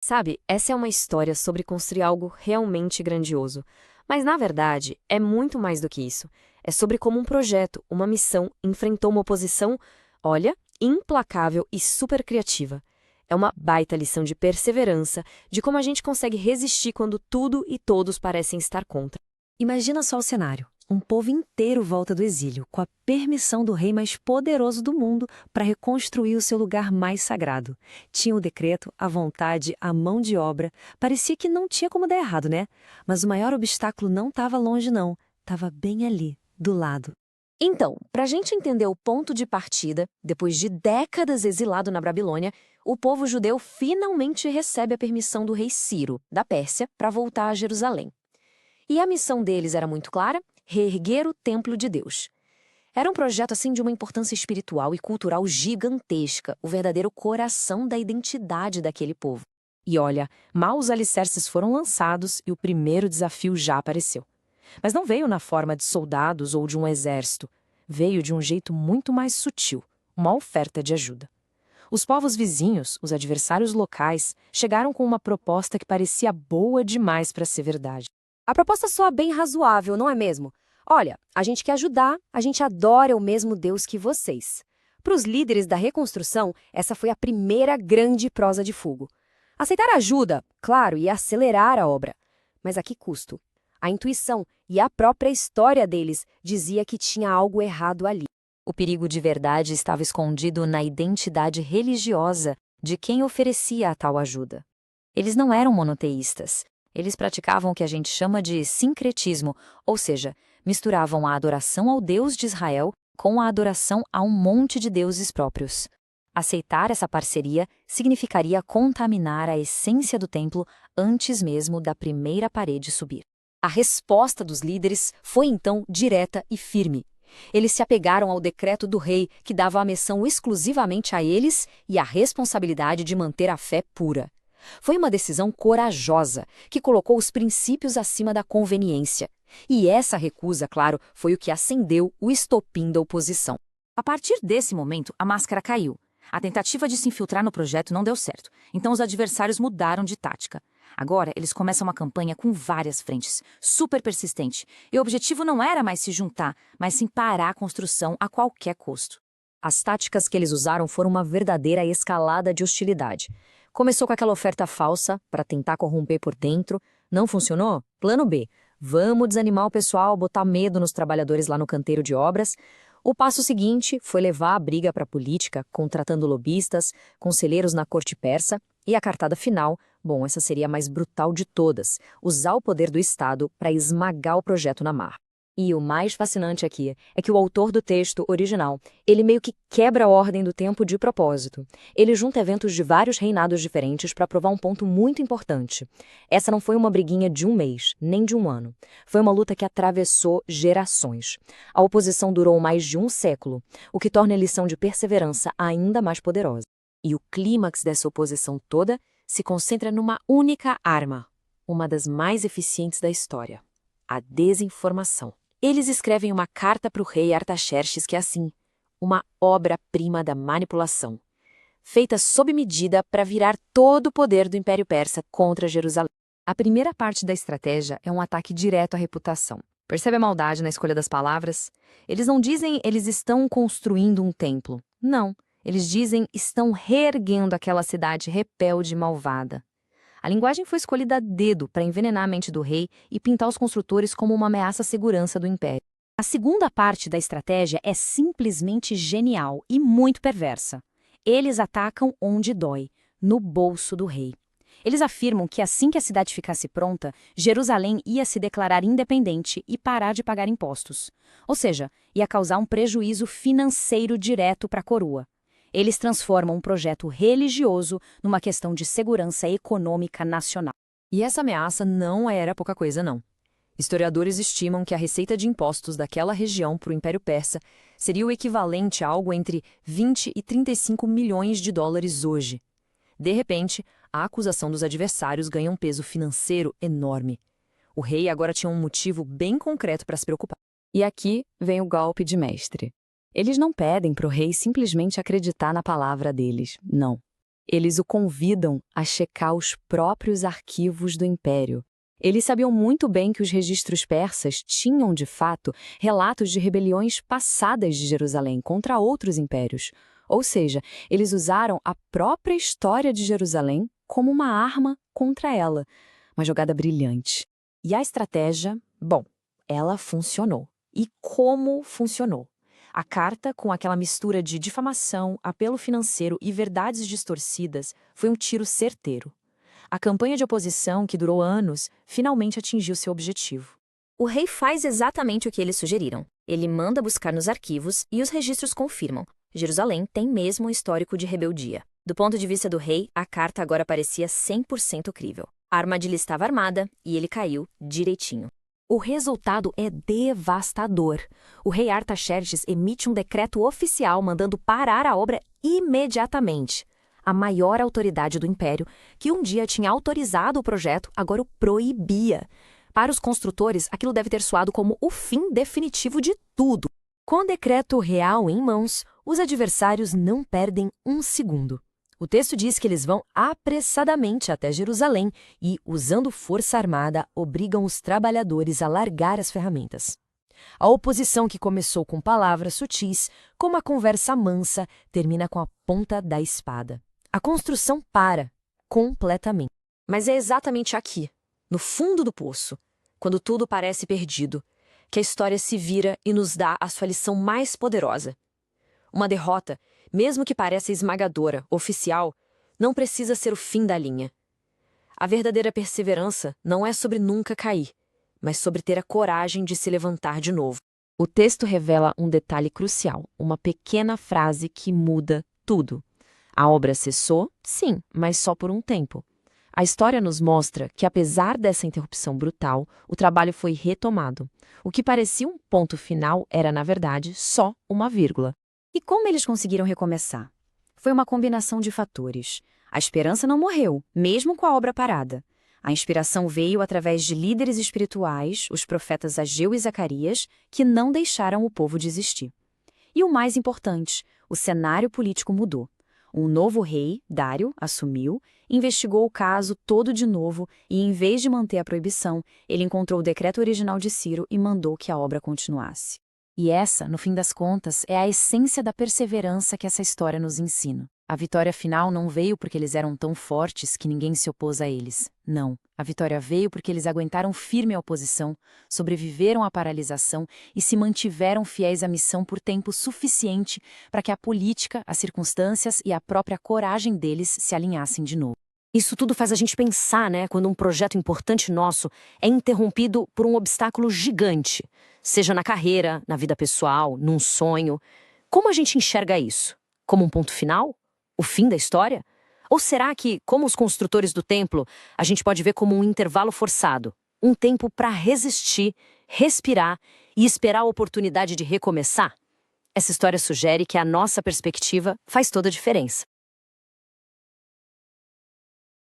Sabe, essa é uma história sobre construir algo realmente grandioso. Mas, na verdade, é muito mais do que isso. É sobre como um projeto, uma missão, enfrentou uma oposição, olha, implacável e super criativa. É uma baita lição de perseverança, de como a gente consegue resistir quando tudo e todos parecem estar contra. Imagina só o cenário. Um povo inteiro volta do exílio, com a permissão do rei mais poderoso do mundo para reconstruir o seu lugar mais sagrado. Tinha o decreto, a vontade, a mão de obra. Parecia que não tinha como dar errado, né? Mas o maior obstáculo não estava longe, não. Estava bem ali, do lado. Então, para a gente entender o ponto de partida, depois de décadas exilado na Babilônia, o povo judeu finalmente recebe a permissão do rei Ciro, da Pérsia, para voltar a Jerusalém. E a missão deles era muito clara: reerguer o templo de Deus. Era um projeto assim de uma importância espiritual e cultural gigantesca, o verdadeiro coração da identidade daquele povo. E olha, mal os alicerces foram lançados e o primeiro desafio já apareceu. Mas não veio na forma de soldados ou de um exército. Veio de um jeito muito mais sutil, uma oferta de ajuda. Os povos vizinhos, os adversários locais, chegaram com uma proposta que parecia boa demais para ser verdade. A proposta soa bem razoável, não é mesmo? Olha, a gente quer ajudar, a gente adora o mesmo Deus que vocês. Para os líderes da reconstrução, essa foi a primeira grande prosa de fogo. Aceitar ajuda, claro, ia acelerar a obra. Mas a que custo? A intuição e a própria história deles dizia que tinha algo errado ali. O perigo de verdade estava escondido na identidade religiosa de quem oferecia a tal ajuda. Eles não eram monoteístas. Eles praticavam o que a gente chama de sincretismo, ou seja, misturavam a adoração ao Deus de Israel com a adoração a um monte de deuses próprios. Aceitar essa parceria significaria contaminar a essência do templo antes mesmo da primeira parede subir. A resposta dos líderes foi então direta e firme. Eles se apegaram ao decreto do rei, que dava a missão exclusivamente a eles e a responsabilidade de manter a fé pura. Foi uma decisão corajosa, que colocou os princípios acima da conveniência. E essa recusa, claro, foi o que acendeu o estopim da oposição. A partir desse momento, a máscara caiu. A tentativa de se infiltrar no projeto não deu certo, então os adversários mudaram de tática. Agora, eles começam uma campanha com várias frentes, super persistente, e o objetivo não era mais se juntar, mas sim parar a construção a qualquer custo. As táticas que eles usaram foram uma verdadeira escalada de hostilidade. Começou com aquela oferta falsa, para tentar corromper por dentro. Não funcionou? Plano B. Vamos desanimar o pessoal, botar medo nos trabalhadores lá no canteiro de obras. O passo seguinte foi levar a briga para a política, contratando lobistas, conselheiros na corte persa, e a cartada final, bom, essa seria a mais brutal de todas, usar o poder do Estado para esmagar o projeto na marra. E o mais fascinante aqui é que o autor do texto original, ele meio que quebra a ordem do tempo de propósito. Ele junta eventos de vários reinados diferentes para provar um ponto muito importante. Essa não foi uma briguinha de um mês, nem de um ano. Foi uma luta que atravessou gerações. A oposição durou mais de um século, o que torna a lição de perseverança ainda mais poderosa. E o clímax dessa oposição toda se concentra numa única arma, uma das mais eficientes da história: a desinformação. Eles escrevem uma carta para o rei Artaxerxes que é assim, uma obra-prima da manipulação, feita sob medida para virar todo o poder do Império Persa contra Jerusalém. A primeira parte da estratégia é um ataque direto à reputação. Percebe a maldade na escolha das palavras? Eles não dizem eles estão construindo um templo. Não, eles dizem estão reerguendo aquela cidade rebelde e malvada. A linguagem foi escolhida a dedo para envenenar a mente do rei e pintar os construtores como uma ameaça à segurança do império. A segunda parte da estratégia é simplesmente genial e muito perversa. Eles atacam onde dói, no bolso do rei. Eles afirmam que assim que a cidade ficasse pronta, Jerusalém ia se declarar independente e parar de pagar impostos. Ou seja, ia causar um prejuízo financeiro direto para a coroa. Eles transformam um projeto religioso numa questão de segurança econômica nacional. E essa ameaça não era pouca coisa, não. Historiadores estimam que a receita de impostos daquela região para o Império Persa seria o equivalente a algo entre 20 e 35 milhões de dólares hoje. De repente, a acusação dos adversários ganha um peso financeiro enorme. O rei agora tinha um motivo bem concreto para se preocupar. E aqui vem o golpe de mestre. Eles não pedem para o rei simplesmente acreditar na palavra deles, não. Eles o convidam a checar os próprios arquivos do Império. Eles sabiam muito bem que os registros persas tinham, de fato, relatos de rebeliões passadas de Jerusalém contra outros impérios. Ou seja, eles usaram a própria história de Jerusalém como uma arma contra ela. Uma jogada brilhante. E a estratégia, bom, ela funcionou. E como funcionou? A carta, com aquela mistura de difamação, apelo financeiro e verdades distorcidas, foi um tiro certeiro. A campanha de oposição, que durou anos, finalmente atingiu seu objetivo. O rei faz exatamente o que eles sugeriram. Ele manda buscar nos arquivos e os registros confirmam. Jerusalém tem mesmo um histórico de rebeldia. Do ponto de vista do rei, a carta agora parecia 100% crível. A armadilha estava armada e ele caiu direitinho. O resultado é devastador. O rei Artaxerxes emite um decreto oficial mandando parar a obra imediatamente. A maior autoridade do império, que um dia tinha autorizado o projeto, agora o proibia. Para os construtores, aquilo deve ter soado como o fim definitivo de tudo. Com o decreto real em mãos, os adversários não perdem um segundo. O texto diz que eles vão apressadamente até Jerusalém e, usando força armada, obrigam os trabalhadores a largar as ferramentas. A oposição, que começou com palavras sutis, como a conversa mansa, termina com a ponta da espada. A construção para, completamente. Mas é exatamente aqui, no fundo do poço, quando tudo parece perdido, que a história se vira e nos dá a sua lição mais poderosa. Uma derrota, mesmo que pareça esmagadora, oficial, não precisa ser o fim da linha. A verdadeira perseverança não é sobre nunca cair, mas sobre ter a coragem de se levantar de novo. O texto revela um detalhe crucial, uma pequena frase que muda tudo. A obra cessou, sim, mas só por um tempo. A história nos mostra que, apesar dessa interrupção brutal, o trabalho foi retomado. O que parecia um ponto final era, na verdade, só uma vírgula. E como eles conseguiram recomeçar? Foi uma combinação de fatores. A esperança não morreu, mesmo com a obra parada. A inspiração veio através de líderes espirituais, os profetas Ageu e Zacarias, que não deixaram o povo desistir. E o mais importante, o cenário político mudou. Um novo rei, Dário, assumiu, investigou o caso todo de novo e, em vez de manter a proibição, ele encontrou o decreto original de Ciro e mandou que a obra continuasse. E essa, no fim das contas, é a essência da perseverança que essa história nos ensina. A vitória final não veio porque eles eram tão fortes que ninguém se opôs a eles. Não. A vitória veio porque eles aguentaram firme a oposição, sobreviveram à paralisação e se mantiveram fiéis à missão por tempo suficiente para que a política, as circunstâncias e a própria coragem deles se alinhassem de novo. Isso tudo faz a gente pensar, né, quando um projeto importante nosso é interrompido por um obstáculo gigante, seja na carreira, na vida pessoal, num sonho. Como a gente enxerga isso? Como um ponto final? O fim da história? Ou será que, como os construtores do templo, a gente pode ver como um intervalo forçado, um tempo para resistir, respirar e esperar a oportunidade de recomeçar? Essa história sugere que a nossa perspectiva faz toda a diferença.